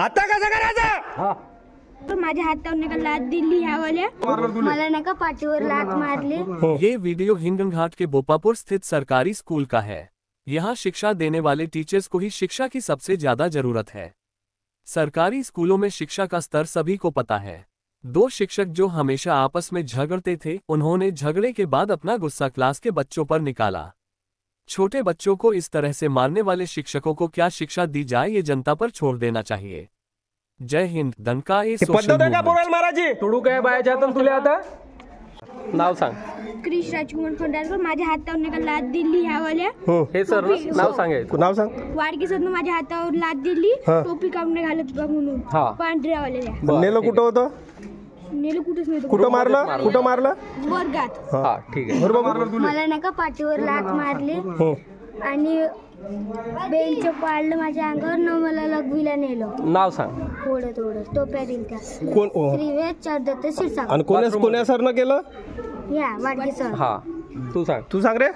आता कसं करायचं? माझ्या हातावर नका लात दिली ह्यावाल्या, मला नका पाठीवर लात मारली। ये वीडियो हिंगनघाट के बोपापुर स्थित सरकारी स्कूल का है। यहाँ शिक्षा देने वाले टीचर्स को ही शिक्षा की सबसे ज्यादा जरूरत है। सरकारी स्कूलों में शिक्षा का स्तर सभी को पता है। दो शिक्षक जो हमेशा आपस में झगड़ते थे, उन्होंने झगड़े के बाद अपना गुस्सा क्लास के बच्चों पर निकाला। छोटे बच्चों को इस तरह से मारने वाले शिक्षकों को क्या शिक्षा दी जाए, ये जनता पर छोड़ देना चाहिए। जय हिंद। दनका ए सोशल पद्धत आहे का मूवमेंट। बोलायला महाराजी? तुडू काय बायाच्या हातून तुला आता नाव सांग। क्रिश राजकुमार खंडारकर, माझ्या हातावर नका लात दिली ह्यावाल्या, हे सर नाव सांगायचं। नाव सांग। वाडकी सर माझ्या हातावर लात दिली, टोपी काढून नाही घालत बघ म्हणून, पांढऱ्यावाल्या। नेलं कुठं होतं? नेलं कुठेच नाही, कुठं मारलं? कुठं मारलं? वर्गात। हा ठीक आहे। मला नका पाठीवर लात मारली आणि बेंच पाडलं माझ्या अंगावर, न मला लघवीला नेलं। नाव सांग। थोडं थोडं टोप्या दिलत्या। कोण? श्रीवेद चरदत्त शिरसागर। आणि कोण्या सरनं केलं? या वाडकी सर। हा तू सांग। तू सांग रे।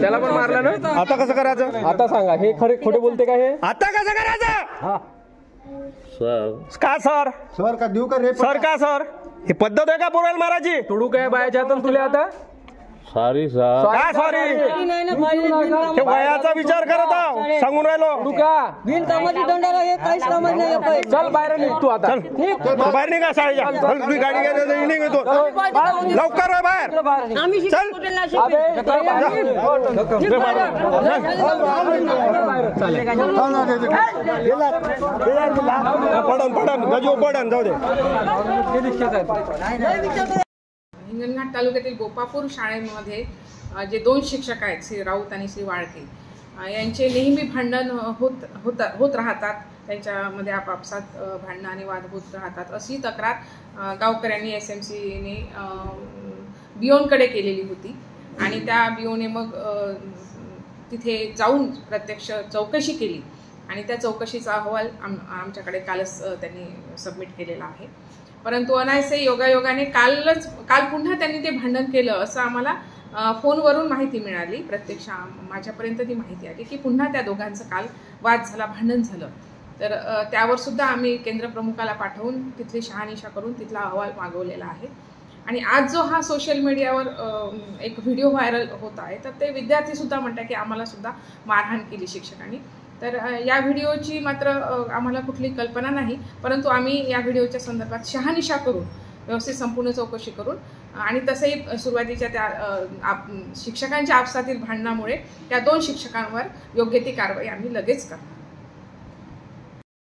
त्याला पण मारलं ना? आता कसं करायचं? आता सांगा, हे खरे खोटे बोलते का हे? आता कसं करायचं? सर का सर? सर का देऊ का रे? सर का सर? ही पद्धत आहे का बोलायला महाराजी? तुडू काय बायाच्या हातून तुला आता सॉरी सर। काय सॉरी? हे वयाचा विचार करत आहो, सांगून राहिलो। चल बाहेर निघ तू आता। बाहेर निघा शाळेच्या। चल, तुझी गाडी घ्यायला निघतो लवकर आहे बाहेर। चल पडन गजो पडन, जाऊ दे। हिंगणघाट तालुक्यातील बोपापूर शाळेमध्ये जे दोन शिक्षक आहेत, श्री राऊत आणि श्री वाळके, यांचे नेहमी भांडण होत राहतात। त्यांच्यामध्ये आपापसात भांडणं आणि वाद होत राहतात, अशी तक्रार गावकऱ्यांनी SMCने बिओनकडे केलेली होती। आणि त्या बिओने मग तिथे जाऊन प्रत्यक्ष चौकशी केली आणि त्या चौकशीचा अहवाल आमच्याकडे कालच त्यांनी सबमिट केलेला आहे। परंतु अनायसे योगायोगाने काल पुन्हा त्यांनी ते भांडण केलं असं आम्हाला फोनवरून माहिती मिळाली। प्रत्यक्ष माझ्यापर्यंत ती माहिती आली की पुन्हा त्या दोघांचं काल वाद झाला, भांडण झालं। तर त्यावर सुद्धा आम्ही केंद्र प्रमुखाला पाठवून तिथली शहानिशा करून तिथला अहवाल मागवलेला आहे। आणि आज जो हा सोशल मीडियावर एक व्हिडिओ व्हायरल होत आहे, तर ते विद्यार्थी सुद्धा म्हणतात की आम्हाला सुद्धा मारहाण केली शिक्षकांनी। तर या व्हिडिओची मात्र आम्हाला कुठली कल्पना नाही, परंतु आम्ही या व्हिडिओच्या संदर्भात शहानिशा करून व्यवस्थित संपूर्ण चौकशी करून आणि तसंही सुरुवातीच्या त्या शिक्षकांच्या आपसातील भांडणामुळे त्या दोन शिक्षकांवर योग्य ती कारवाई आम्ही लगेच करतो।